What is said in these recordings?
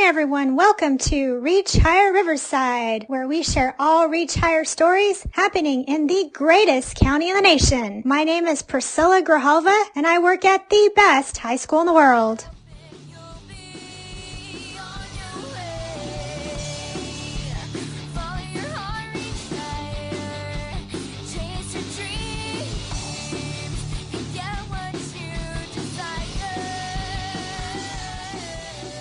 everyone, welcome to Reach Higher Riverside, where we share all Reach Higher stories happening in the greatest county in the nation. My name is Priscilla Grijalva, and I work at the best high school in the world.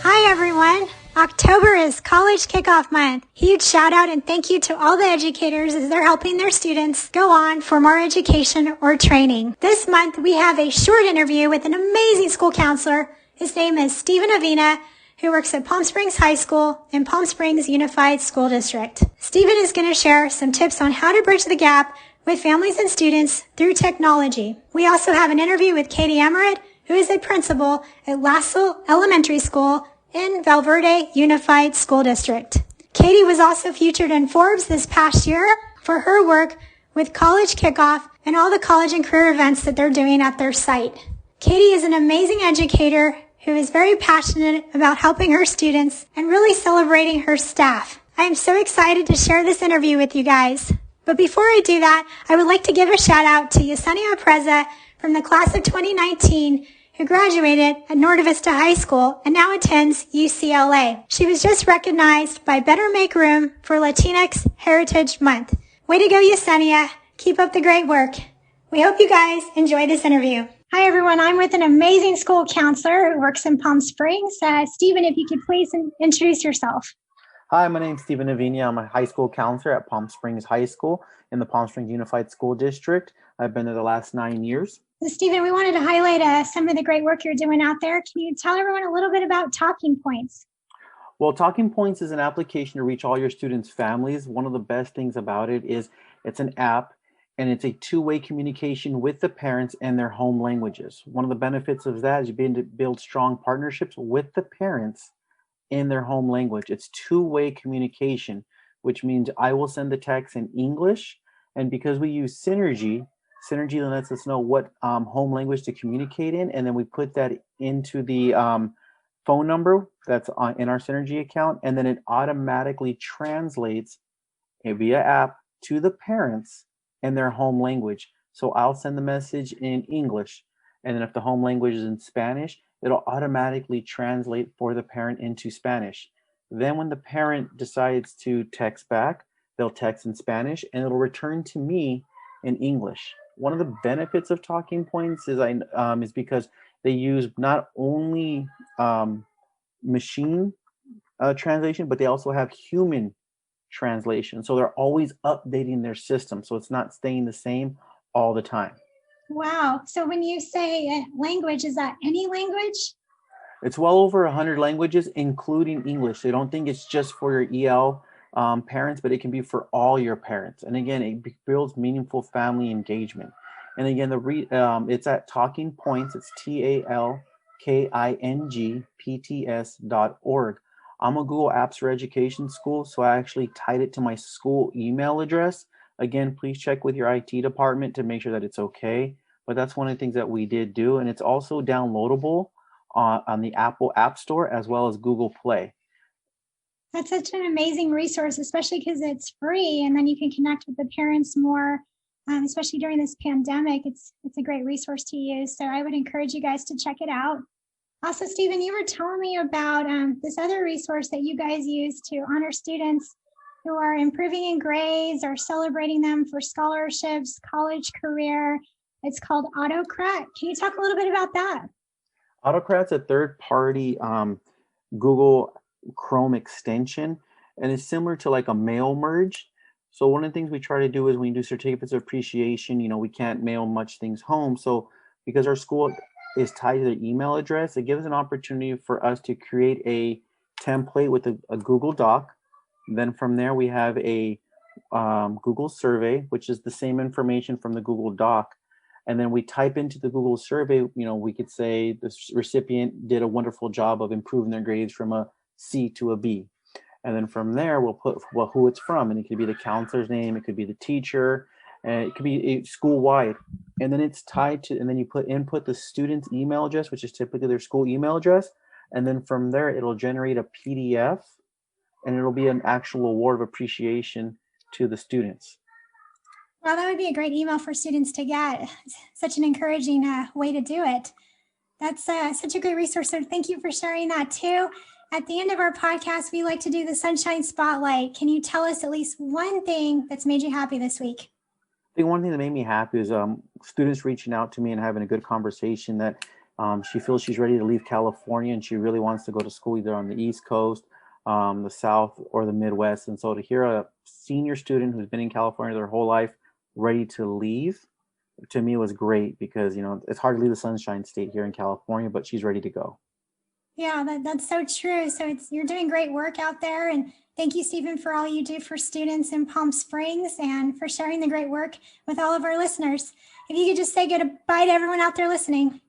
Hi everyone! October is College Kickoff Month. Huge shout out and thank you to all the educators as they're helping their students go on for more education or training. This month we have a short interview with an amazing school counselor. His name is Steven Avina, who works at Palm Springs High School in Palm Springs Unified School District. Steven is going to share some tips on how to bridge the gap with families and students through technology. We also have an interview with Katie Ermert, who is a principal at Lasselle Elementary School in Valverde Unified School District. Katie was also featured in Forbes this past year for her work with College Kickoff and all the college and career events that they're doing at their site. Katie is an amazing educator who is very passionate about helping her students and really celebrating her staff. I am so excited to share this interview with you guys. But before I do that, I would like to give a shout out to Yesenia Apreza from the class of 2019 who graduated at Norte Vista High School and now attends UCLA. She was just recognized by Better Make Room for Latinx Heritage Month. Way to go, Yesenia. Keep up the great work. We hope you guys enjoy this interview. Hi, everyone. I'm with an amazing school counselor who works in Palm Springs. Steven, if you could please introduce yourself. Hi, my name's Steven Avina. I'm a high school counselor at Palm Springs High School in the Palm Springs Unified School District. I've been there the last 9 years. So Steven, we wanted to highlight some of the great work you're doing out there. Can you tell everyone a little bit about Talking Points? Well, Talking Points is an application to reach all your students' families. One of the best things about it is it's an app and it's a two-way communication with the parents and their home languages. One of the benefits of that is you're able to build strong partnerships with the parents in their home language. It's two-way communication, which means I will send the text in English, and because we use Synergy lets us know what home language to communicate in, and then we put that into the phone number that's in our Synergy account, and then it automatically translates via app to the parents in their home language. So I'll send the message in English, and then if the home language is in Spanish, it'll automatically translate for the parent into Spanish. Then when the parent decides to text back, they'll text in Spanish, and it'll return to me in English. One of the benefits of Talking Points is because they use not only machine translation, but they also have human translation. So they're always updating their system. So it's not staying the same all the time. Wow. So when you say language, is that any language? It's well over 100 languages, including English. They don't think it's just for your EL parents, but it can be for all your parents. And again, it builds meaningful family engagement. And again, it's at Talking Points. It's TALKINGPTS.org. I'm a Google Apps for Education school, so I actually tied it to my school email address. Again, please check with your IT department to make sure that it's okay. But that's one of the things that we did do. And it's also downloadable on the Apple App Store as well as Google Play. That's such an amazing resource, especially because it's free and then you can connect with the parents more, especially during this pandemic. It's a great resource to use. So I would encourage you guys to check it out. Also, Steven, you were telling me about this other resource that you guys use to honor students who are improving in grades or celebrating them for scholarships, college career. It's called Autocrat. Can you talk a little bit about that? Autocrat's a third-party Google Chrome extension, and it's similar to like a mail merge. So one of the things we try to do is when you do certificates of appreciation, we can't mail much things home. So because our school is tied to their email address, it gives an opportunity for us to create a template with a Google Doc. Then from there we have a Google survey, which is the same information from the Google Doc. And then we type into the Google survey, we could say the recipient did a wonderful job of improving their grades from a C to a B. And then from there, we'll put who it's from. And it could be the counselor's name, it could be the teacher, and it could be school-wide. And then it's tied to, and then you input the student's email address, which is typically their school email address. And then from there, it'll generate a PDF, and it'll be an actual award of appreciation to the students. Well, that would be a great email for students to get. It's such an encouraging way to do it. That's such a great resource. So thank you for sharing that too. At the end of our podcast, we like to do the Sunshine Spotlight. Can you tell us at least one thing that's made you happy this week? I think one thing that made me happy is students reaching out to me and having a good conversation that she feels she's ready to leave California and she really wants to go to school either on the East Coast, the South, or the Midwest. And so to hear a senior student who's been in California their whole life ready to leave, to me was great because, it's hard to leave the Sunshine State here in California, but she's ready to go. Yeah, that's so true. So you're doing great work out there. And thank you, Steven, for all you do for students in Palm Springs and for sharing the great work with all of our listeners. If you could just say goodbye to everyone out there listening.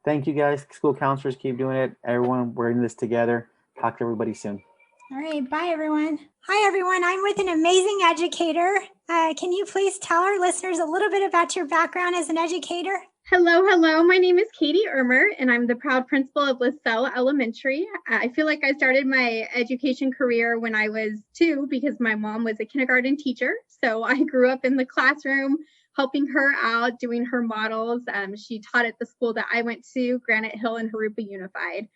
Thank you, guys. School counselors, keep doing it. Everyone, we're in this together. Talk to everybody soon. All right. Bye, everyone. Hi, everyone. I'm with an amazing educator. Can you please tell our listeners a little bit about your background as an educator? Hello. My name is Katie Ermert, and I'm the proud principal of Lasselle Elementary. I feel like I started my education career when I was 2 because my mom was a kindergarten teacher. So I grew up in the classroom, helping her out, doing her models. She taught at the school that I went to, Granite Hill and Harupa Unified.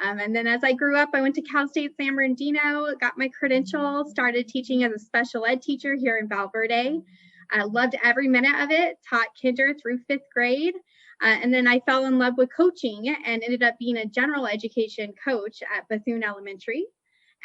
And then as I grew up, I went to Cal State San Bernardino, got my credential, started teaching as a special ed teacher here in Val Verde. I loved every minute of it, taught kinder through 5th grade. And then I fell in love with coaching and ended up being a general education coach at Bethune Elementary.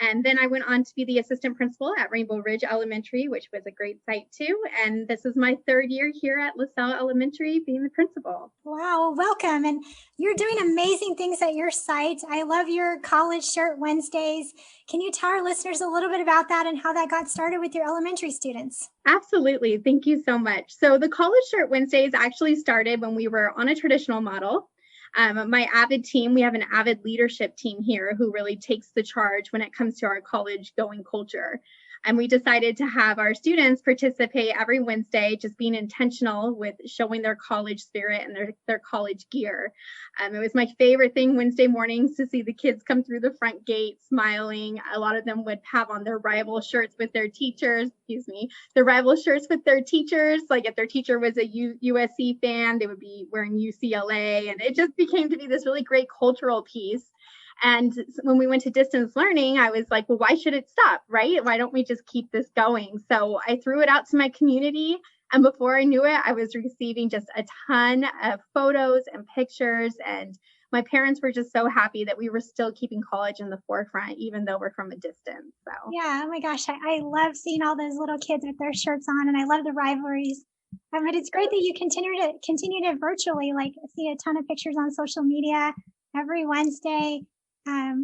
And then I went on to be the assistant principal at Rainbow Ridge Elementary, which was a great site too. And this is my 3rd year here at Lasselle Elementary being the principal. Wow, welcome. And you're doing amazing things at your site. I love your College Shirt Wednesdays. Can you tell our listeners a little bit about that and how that got started with your elementary students? Absolutely. Thank you so much. So the College Shirt Wednesdays actually started when we were on a traditional model. My AVID team, we have an AVID leadership team here who really takes the charge when it comes to our college going culture. And we decided to have our students participate every Wednesday, just being intentional with showing their college spirit and their college gear. It was my favorite thing Wednesday mornings to see the kids come through the front gate smiling. A lot of them would have on their rival shirts with their teachers, their rival shirts with their teachers. Like if their teacher was a USC fan, they would be wearing UCLA. And it just became to be this really great cultural piece. And when we went to distance learning, I was like, well, why should it stop, right? Why don't we just keep this going? So I threw it out to my community. And before I knew it, I was receiving just a ton of photos and pictures. And my parents were just so happy that we were still keeping college in the forefront, even though we're from a distance. So yeah, oh my gosh, I love seeing all those little kids with their shirts on, and I love the rivalries. But it's great that you continue to virtually, like see a ton of pictures on social media every Wednesday.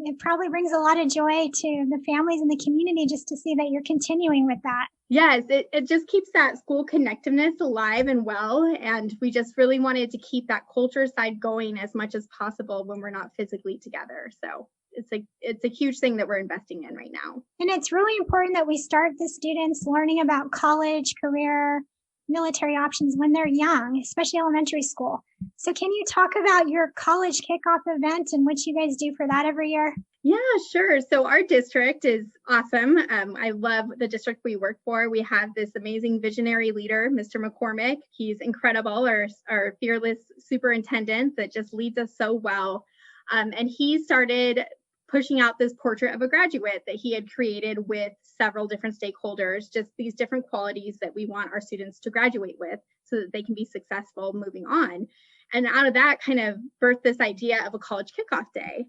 It probably brings a lot of joy to the families and the community just to see that you're continuing with that. Yes, it just keeps that school connectiveness alive and well. And we just really wanted to keep that culture side going as much as possible when we're not physically together. So it's a huge thing that we're investing in right now. And it's really important that we start the students learning about college, career, military options when they're young, especially elementary school. So can you talk about your college kickoff event and what you guys do for that every year? Yeah, sure. So our district is awesome. I love the district we work for. We have this amazing visionary leader, Mr. McCormick. He's incredible, our fearless superintendent that just leads us so well. And he started pushing out this portrait of a graduate that he had created with several different stakeholders, just these different qualities that we want our students to graduate with so that they can be successful moving on. And out of that kind of birthed this idea of a college kickoff day.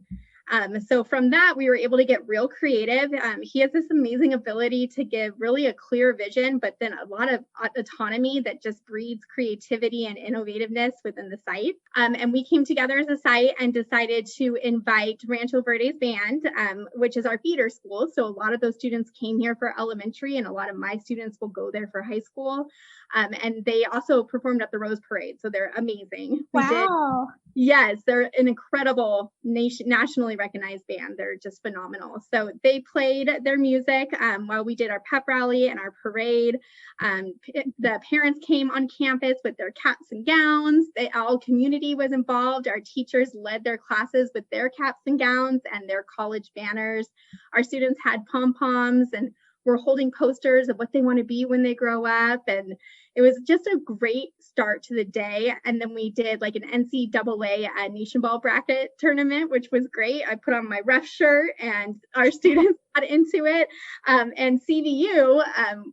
So from that, we were able to get real creative. He has this amazing ability to give really a clear vision, but then a lot of autonomy that just breeds creativity and innovativeness within the site. And we came together as a site and decided to invite Rancho Verde's band, which is our feeder school. So a lot of those students came here for elementary, and a lot of my students will go there for high school. And they also performed at the Rose Parade. So they're amazing. Wow. Yes, they're an incredible nationally nationally recognized band. They're just phenomenal. So they played their music while we did our pep rally and our parade. The parents came on campus with their caps and gowns. All community was involved. Our teachers led their classes with their caps and gowns and their college banners. Our students had pom-poms and were holding posters of what they want to be when they grow up. And it was just a great start to the day. And then we did like an NCAA nation ball bracket tournament, which was great. I put on my ref shirt and our students got into it. And CVU,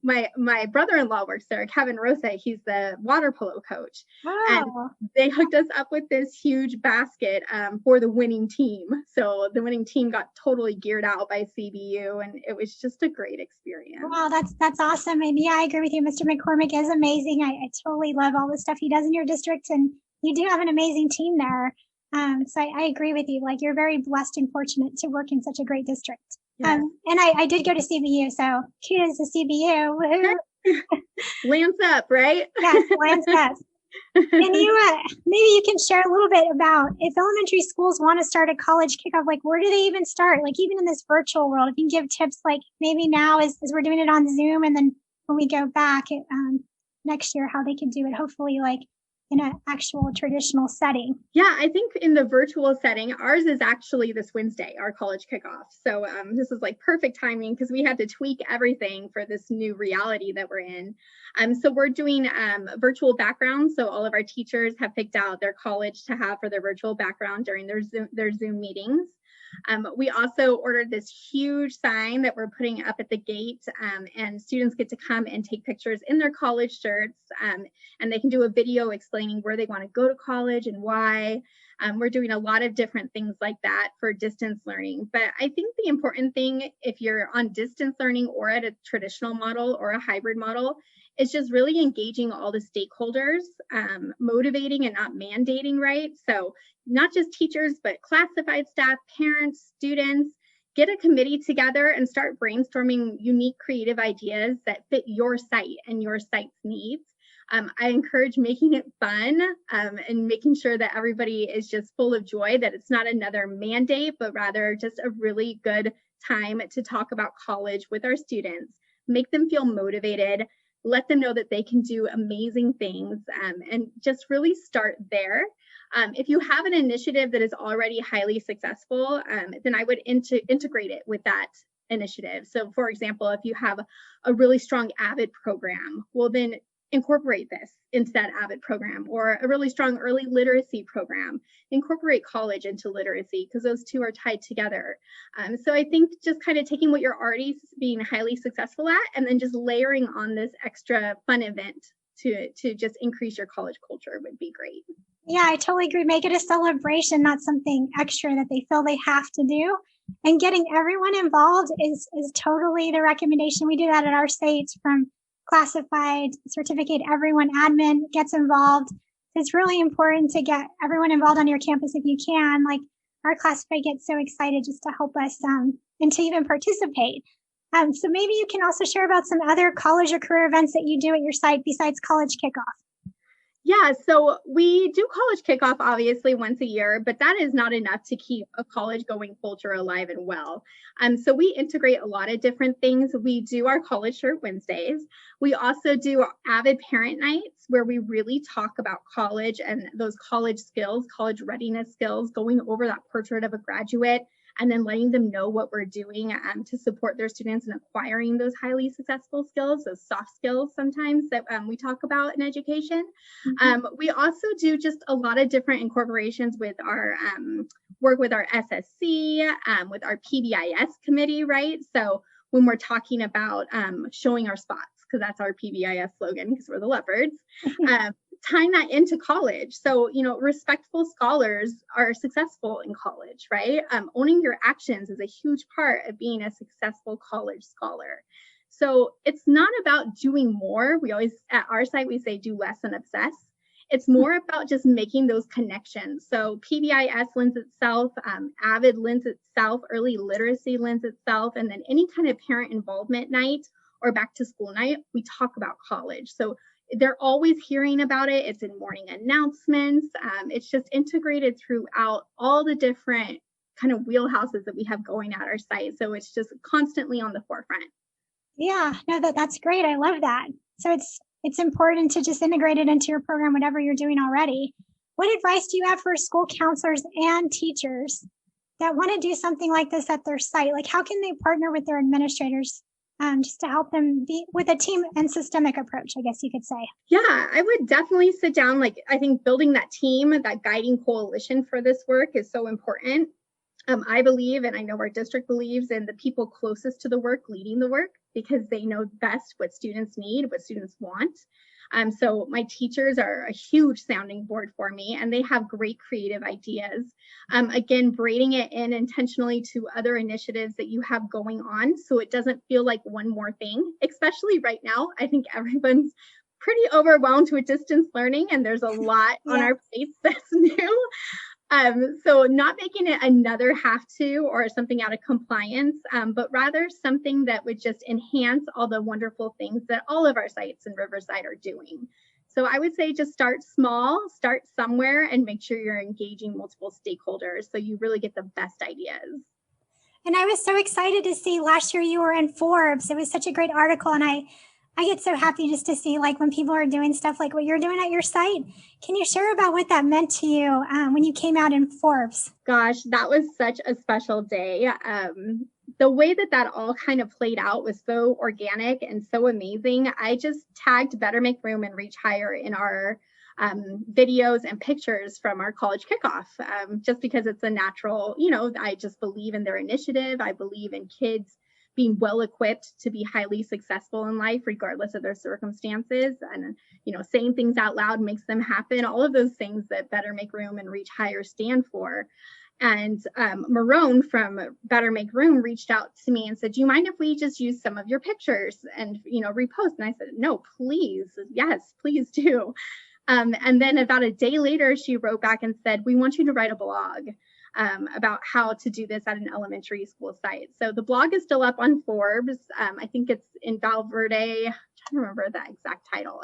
my brother-in-law works there, Kevin Rosa, he's the water polo coach. Wow. And they hooked us up with this huge basket for the winning team. So the winning team got totally geared out by CVU, and it was just a great experience. Wow, that's awesome. And yeah, I agree with you. Mr. McCormick is amazing. I totally love all the stuff he does in your district, and you do have an amazing team there. So I agree with you. Like, you're very blessed and fortunate to work in such a great district. Yes. And I did go to CVU, so kudos to CVU. Woohoo. Lance up, right? Yes, Lance up. And you, maybe you can share a little bit about if elementary schools want to start a college kickoff, like where do they even start? Like even in this virtual world, if you can give tips, like maybe now as we're doing it on Zoom, and then when we go back next year, how they can do it, hopefully like in an actual traditional setting. Yeah, I think in the virtual setting, ours is actually this Wednesday, our college kickoff. So this is like perfect timing because we had to tweak everything for this new reality that we're in. So we're doing virtual backgrounds. So all of our teachers have picked out their college to have for their virtual background during their Zoom meetings. We also ordered this huge sign that we're putting up at the gate, and students get to come and take pictures in their college shirts, and they can do a video explaining where they want to go to college and why. We're doing a lot of different things like that for distance learning. But I think the important thing, if you're on distance learning or at a traditional model or a hybrid model, is just really engaging all the stakeholders, motivating and not mandating, right? So not just teachers, but classified staff, parents, students, get a committee together and start brainstorming unique creative ideas that fit your site and your site's needs. I encourage making it fun and making sure that everybody is just full of joy, that it's not another mandate, but rather just a really good time to talk about college with our students, make them feel motivated, let them know that they can do amazing things, and just really start there. If you have an initiative that is already highly successful, then I would integrate it with that initiative. So for example, if you have a really strong AVID program, well then incorporate this into that AVID program, or a really strong early literacy program, incorporate college into literacy, because those two are tied together. So I think just kind of taking what you're already being highly successful at and then just layering on this extra fun event to just increase your college culture would be great. Yeah, I totally agree. Make it a celebration, not something extra that they feel they have to do. And getting everyone involved is totally the recommendation. We do that at our sites, from classified, certificate, everyone, admin gets involved. It's really important to get everyone involved on your campus if you can. Like, our classified gets so excited just to help us and to even participate. So maybe you can also share about some other college or career events that you do at your site besides college kickoff. Yeah, so we do college kickoff obviously once a year, but that is not enough to keep a college going culture alive and well. So we integrate a lot of different things. We do our college shirt Wednesdays. We also do AVID parent nights, where we really talk about college and those college skills, college readiness skills, going over that portrait of a graduate, and then letting them know what we're doing to support their students in acquiring those highly successful skills, those soft skills sometimes that we talk about in education. Mm-hmm. We also do just a lot of different incorporations with our work with our SSC, with our PBIS committee, right? So when we're talking about showing our spots, because that's our PBIS slogan, because we're the leopards, tying that into college. So, respectful scholars are successful in college, right? Owning your actions is a huge part of being a successful college scholar. So it's not about doing more. We always, at our site, we say do less and obsess. It's more about just making those connections. So PBIS lends itself, AVID lends itself, early literacy lends itself, and then any kind of parent involvement night or back to school night, we talk about college. So they're always hearing about it. It's in morning announcements. It's just integrated throughout all the different kind of wheelhouses that we have going at our site. So it's just constantly on the forefront. Yeah, no, that's great. I love that. So it's important to just integrate it into your program, whatever you're doing already. What advice do you have for school counselors and teachers that want to do something like this at their site? Like, how can they partner with their administrators just to help them be with a team and systemic approach, I guess you could say? Yeah, I would definitely sit down. Like, I think building that team, that guiding coalition for this work is so important. I believe, and I know our district believes, in the people closest to the work leading the work, because they know best what students need, what students want. So my teachers are a huge sounding board for me, and they have great creative ideas. Again, braiding it in intentionally to other initiatives that you have going on, so it doesn't feel like one more thing, especially right now. I think everyone's pretty overwhelmed with distance learning, and there's a lot on our plates that's new. So not making it another have to or something out of compliance, but rather something that would just enhance all the wonderful things that all of our sites in Riverside are doing. So I would say just start small, start somewhere, and make sure you're engaging multiple stakeholders so you really get the best ideas. And I was so excited to see last year you were in Forbes. It was such a great article, and I get so happy just to see like when people are doing stuff like what you're doing at your site. Can you share about what that meant to you when you came out in Forbes? Gosh, that was such a special day. The way that all kind of played out was so organic and so amazing. I just tagged Better Make Room and Reach Higher in our videos and pictures from our college kickoff, just because it's a natural, I just believe in their initiative. I believe in kids being well equipped to be highly successful in life, regardless of their circumstances. And, saying things out loud makes them happen. All of those things that Better Make Room and Reach Higher stand for. And Marone from Better Make Room reached out to me and said, do you mind if we just use some of your pictures and, repost? And I said, no, please. Yes, please do. And then about a day later, she wrote back and said, we want you to write a blog about how to do this at an elementary school site. So the blog is still up on Forbes. I think it's in Val Verde. I'm trying to remember that exact title.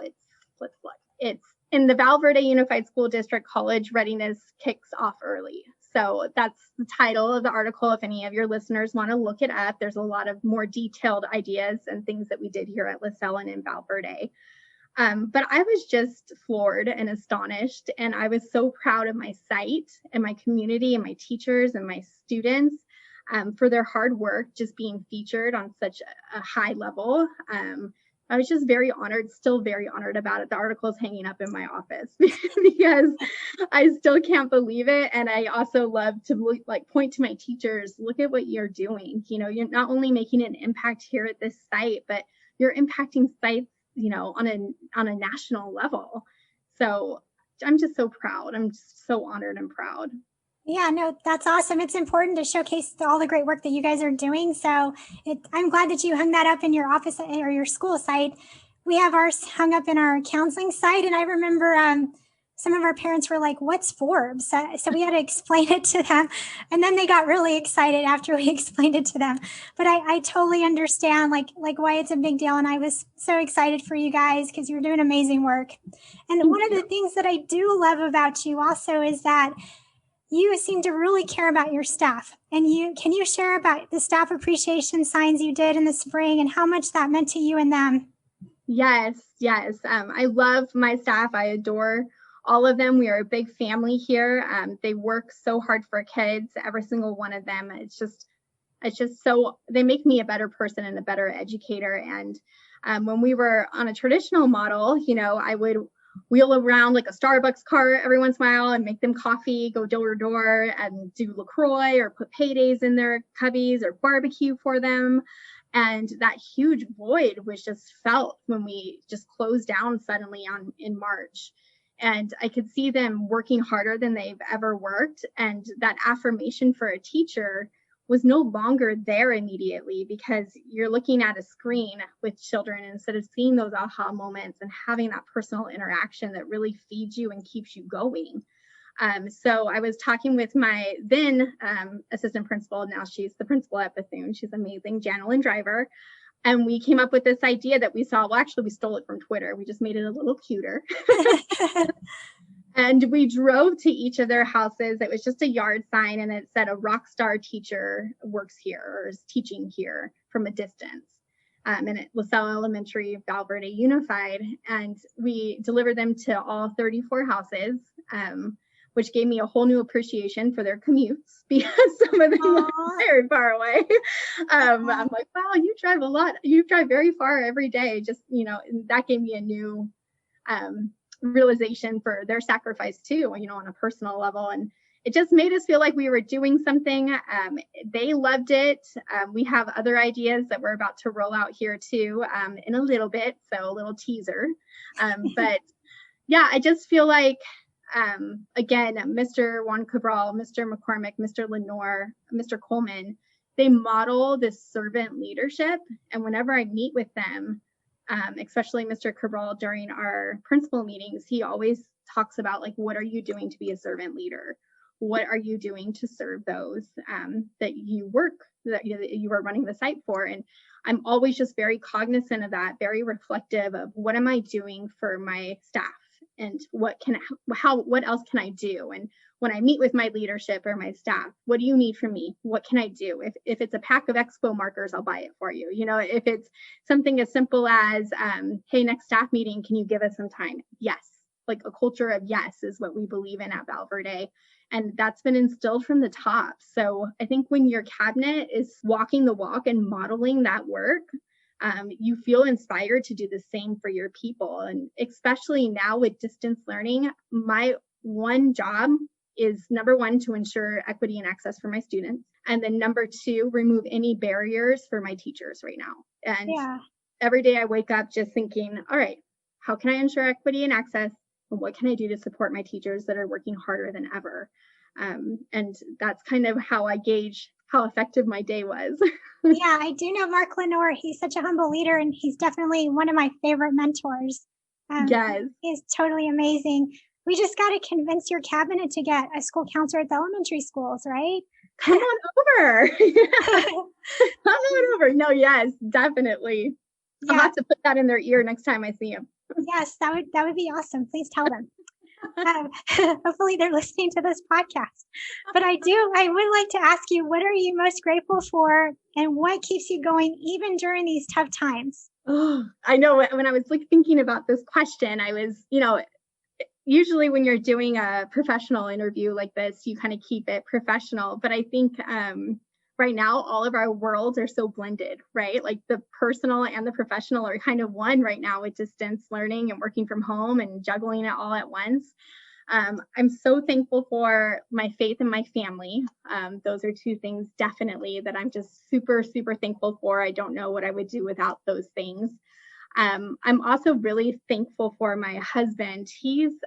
It's in the Val Verde Unified School District. College readiness kicks off early. So that's the title of the article. If any of your listeners want to look it up, there's a lot of more detailed ideas and things that we did here at Lasselle and in Val Verde. But I was just floored and astonished, and I was so proud of my site and my community and my teachers and my students for their hard work just being featured on such a high level. I was just very honored, still very honored about it. The article is hanging up in my office because I still can't believe it. And I also love to point to my teachers, look at what you're doing. You're not only making an impact here at this site, but you're impacting sites on a national level. So I'm just so proud. I'm just so honored and proud. Yeah, no, that's awesome. It's important to showcase all the great work that you guys are doing. So I'm glad that you hung that up in your office or your school site. We have ours hung up in our counseling site. And I remember some of our parents were like, what's Forbes? So we had to explain it to them. And then they got really excited after we explained it to them. But I totally understand like why it's a big deal. And I was so excited for you guys because you're doing amazing work. And one of the things that I do love about you also is that you seem to really care about your staff. And can you share about the staff appreciation signs you did in the spring and how much that meant to you and them? Yes. I love my staff. I adore all of them. We are a big family here. They work so hard for kids, every single one of them. It's just so, they make me a better person and a better educator. And when we were on a traditional model, I would wheel around like a Starbucks cart every once in a while and make them coffee, go door to door and do LaCroix or put paydays in their cubbies or barbecue for them. And that huge void was just felt when we just closed down suddenly in March. And I could see them working harder than they've ever worked. And that affirmation for a teacher was no longer there immediately because you're looking at a screen with children instead of seeing those aha moments and having that personal interaction that really feeds you and keeps you going. So I was talking with my then assistant principal. Now she's the principal at Bethune. She's amazing, Janelyn Driver. And we came up with this idea that we saw. Well, actually, we stole it from Twitter. We just made it a little cuter. And we drove to each of their houses. It was just a yard sign, and it said a rock star teacher works here or is teaching here from a distance. And at Lasselle Elementary, Val Verde Unified. And we delivered them to all 34 houses, which gave me a whole new appreciation for their commutes because some of them are very far away. I'm like, wow, you drive a lot. You drive very far every day. Just, and that gave me a new realization for their sacrifice too, on a personal level. And it just made us feel like we were doing something. They loved it. We have other ideas that we're about to roll out here too in a little bit. So a little teaser. But yeah, I just feel like, again, Mr. Juan Cabral, Mr. McCormick, Mr. Lenore, Mr. Coleman, they model this servant leadership. And whenever I meet with them, especially Mr. Cabral during our principal meetings, he always talks about like, what are you doing to be a servant leader? What are you doing to serve those that you are running the site for? And I'm always just very cognizant of that, very reflective of what am I doing for my staff and what else can I do? And when I meet with my leadership or my staff, what do you need from me? What can I do? If it's a pack of expo markers, I'll buy it for you. If it's something as simple as, hey, next staff meeting, can you give us some time? Yes. Like a culture of yes is what we believe in at Val Verde. And that's been instilled from the top. So I think when your cabinet is walking the walk and modeling that work, you feel inspired to do the same for your people. And especially now with distance learning, my one job is number one, to ensure equity and access for my students. And then number two, remove any barriers for my teachers right now. And every day I wake up just thinking, all right, how can I ensure equity and access? And what can I do to support my teachers that are working harder than ever? And that's kind of how I gauge how effective my day was. Yeah, I do know Mark Lenore. He's such a humble leader, and he's definitely one of my favorite mentors. Yes. He's totally amazing. We just got to convince your cabinet to get a school counselor at the elementary schools, right? Come on over. Come on over. No, yes, definitely. Yeah. I'll have to put that in their ear next time I see them. Yes, that would be awesome. Please tell them. Hopefully they're listening to this podcast. But I would like to ask you, what are you most grateful for and what keeps you going even during these tough times? Oh, I know when I was thinking about this question, I was, usually when you're doing a professional interview like this, you kind of keep it professional. But I think right now, all of our worlds are so blended, right? Like the personal and the professional are kind of one right now with distance learning and working from home and juggling it all at once. I'm so thankful for my faith and my family. Those are two things definitely that I'm just super, super thankful for. I don't know what I would do without those things. I'm also really thankful for my husband.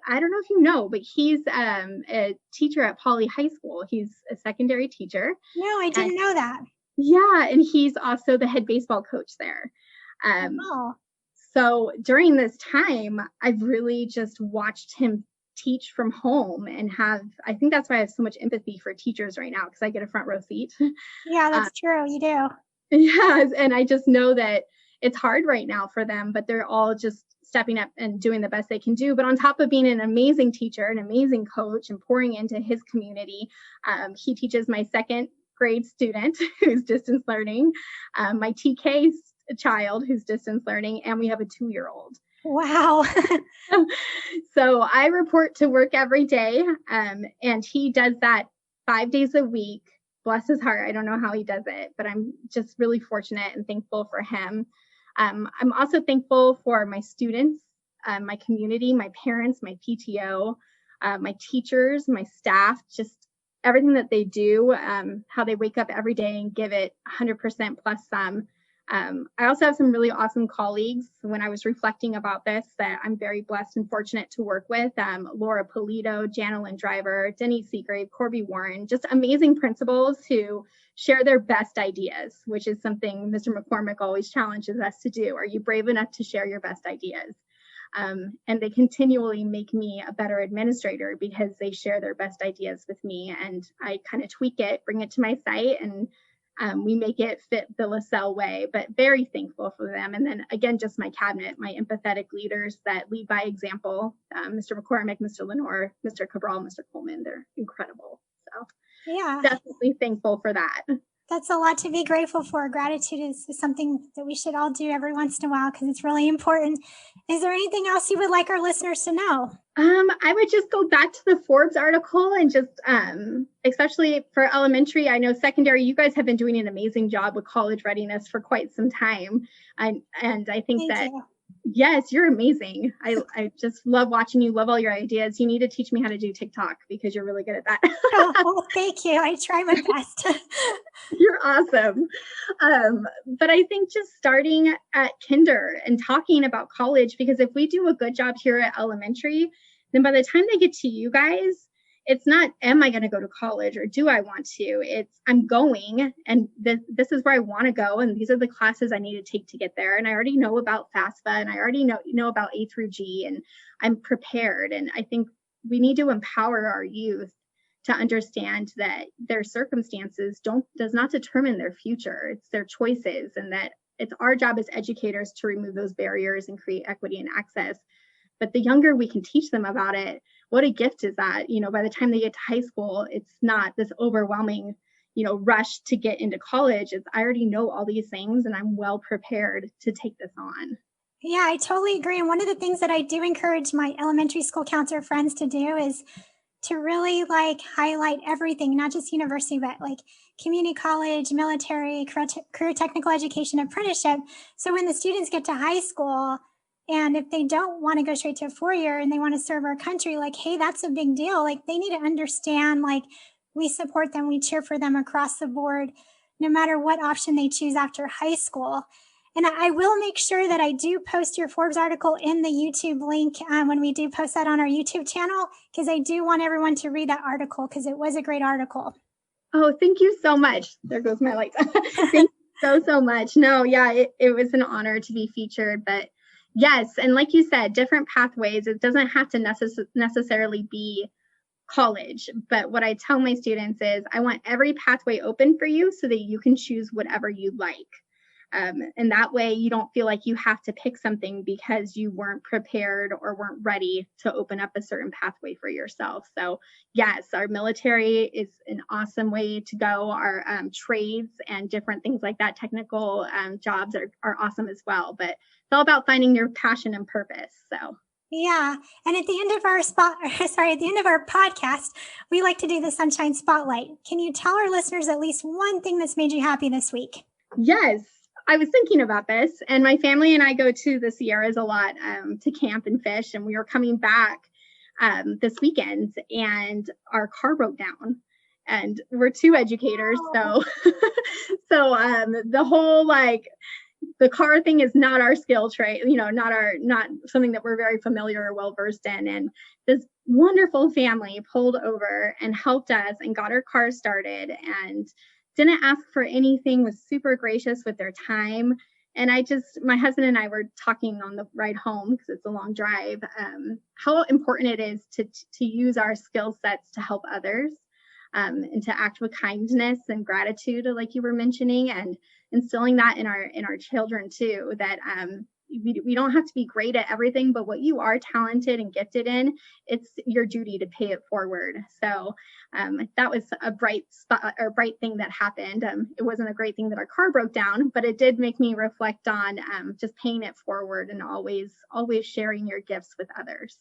I don't know if you know, but he's a teacher at Poly High School. He's a secondary teacher. No, I didn't know that. Yeah, and he's also the head baseball coach there. So during this time, I've really just watched him teach from home and I think that's why I have so much empathy for teachers right now, because I get a front row seat. Yeah, that's true. You do. Yes, and I just know that it's hard right now for them, but they're all just stepping up and doing the best they can do. But on top of being an amazing teacher, an amazing coach, and pouring into his community, he teaches my second grade student who's distance learning, my TK child who's distance learning, and we have a 2-year-old. Wow. So I report to work every day, and he does that 5 days a week. Bless his heart. I don't know how he does it, but I'm just really fortunate and thankful for him. I'm also thankful for my students, my community, my parents, my PTO, my teachers, my staff, just everything that they do, how they wake up every day and give it 100% plus some. I also have some really awesome colleagues when I was reflecting about this that I'm very blessed and fortunate to work with. Laura Polito, Janelyn Driver, Denny Seagrave, Corby Warren, just amazing principals who share their best ideas, which is something Mr. McCormick always challenges us to do. Are you brave enough to share your best ideas? And they continually make me a better administrator because they share their best ideas with me, and I kind of tweak it, bring it to my site, and we make it fit the Lasselle way, but very thankful for them. And then again, just my cabinet, my empathetic leaders that lead by example, Mr. McCormick, Mr. Lenore, Mr. Cabral, Mr. Coleman, they're incredible. So Yeah, definitely thankful for that. that's a lot to be grateful for. Gratitude is something that we should all do every once in a while because it's really important. Is there anything else you would like our listeners to know? I would just go back to the Forbes article and just, especially for elementary, I know secondary, you guys have been doing an amazing job with college readiness for quite some time. And I think Thank that, you. yes, you're amazing. I just love watching you, love all your ideas. You need to teach me how to do TikTok because you're really good at that. Oh, thank you. I try my best. You're awesome. But I think just starting at kinder and talking about college, because if we do a good job here at elementary, then by the time they get to you guys, it's not, am I going to go to college or do I want to? It's, I'm going and this is where I want to go. And these are the classes I need to take to get there. And I already know about FAFSA and I already know about A through G and I'm prepared. And I think we need to empower our youth to understand that their circumstances does not determine their future. It's their choices, and that it's our job as educators to remove those barriers and create equity and access. But the younger we can teach them about it, what a gift is that? You know, by the time they get to high school, it's not this overwhelming, rush to get into college. It's, I already know all these things and I'm well prepared to take this on. Yeah, I totally agree. And one of the things that I do encourage my elementary school counselor friends to do is to really highlight everything, not just university, but community college, military, career technical education, apprenticeship. So when the students get to high school, and if they don't want to go straight to a 4-year and they want to serve our country, hey, that's a big deal. They need to understand, we support them, we cheer for them across the board, no matter what option they choose after high school. And I will make sure that I do post your Forbes article in the YouTube link when we do post that on our YouTube channel, because I do want everyone to read that article because it was a great article. Oh, thank you so much. There goes my light. Thank you so much. No, yeah, it was an honor to be featured. But yes, and like you said, different pathways. It doesn't have to necessarily be college. But what I tell my students is I want every pathway open for you so that you can choose whatever you like. And that way you don't feel like you have to pick something because you weren't prepared or weren't ready to open up a certain pathway for yourself. So yes, our military is an awesome way to go. Our trades and different things like that, technical jobs are awesome as well. But it's all about finding your passion and purpose. So yeah. And at the end of our podcast, we like to do the Sunshine Spotlight. Can you tell our listeners at least one thing that's made you happy this week? Yes. I was thinking about this, and my family and I go to the Sierras a lot to camp and fish, and we were coming back this weekend, and our car broke down, and we're 2 educators, so the whole the car thing is not our skill trade, not something that we're very familiar or well versed in, and this wonderful family pulled over and helped us and got our car started and didn't ask for anything, was super gracious with their time. And my husband and I were talking on the ride home, because it's a long drive, how important it is to use our skill sets to help others, and to act with kindness and gratitude, like you were mentioning, and instilling that in our children too, that we don't have to be great at everything, but what you are talented and gifted in, it's your duty to pay it forward. So that was a bright thing that happened. It wasn't a great thing that our car broke down, but it did make me reflect on just paying it forward and always sharing your gifts with others.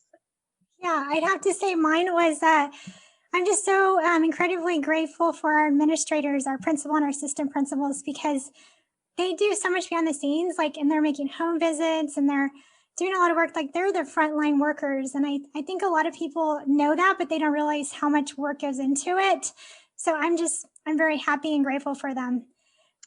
Yeah, I'd have to say mine was I'm just so incredibly grateful for our administrators, our principal and our assistant principals, because they do so much behind the scenes, and they're making home visits and they're doing a lot of work. They're the frontline workers. And I think a lot of people know that, but they don't realize how much work goes into it. So I'm very happy and grateful for them.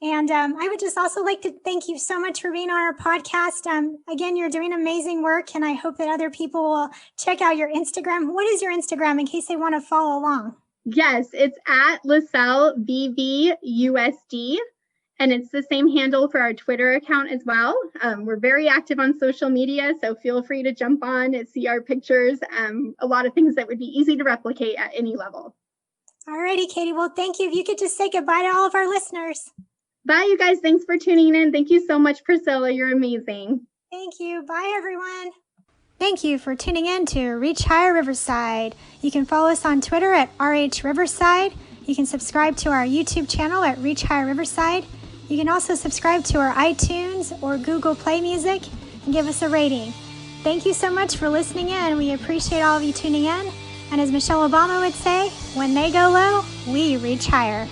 And I would just also like to thank you so much for being on our podcast. Again, you're doing amazing work, and I hope that other people will check out your Instagram. What is your Instagram in case they want to follow along? Yes, it's at Lasselle VVUSD. And it's the same handle for our Twitter account as well. We're very active on social media, so feel free to jump on and see our pictures. A lot of things that would be easy to replicate at any level. Alrighty, Katie. Well, thank you. If you could just say goodbye to all of our listeners. Bye, you guys. Thanks for tuning in. Thank you so much, Priscilla. You're amazing. Thank you. Bye, everyone. Thank you for tuning in to Reach Higher Riverside. You can follow us on Twitter at RH Riverside. You can subscribe to our YouTube channel at Reach Higher Riverside. You can also subscribe to our iTunes or Google Play Music and give us a rating. Thank you so much for listening in. We appreciate all of you tuning in. And as Michelle Obama would say, when they go low, we reach higher.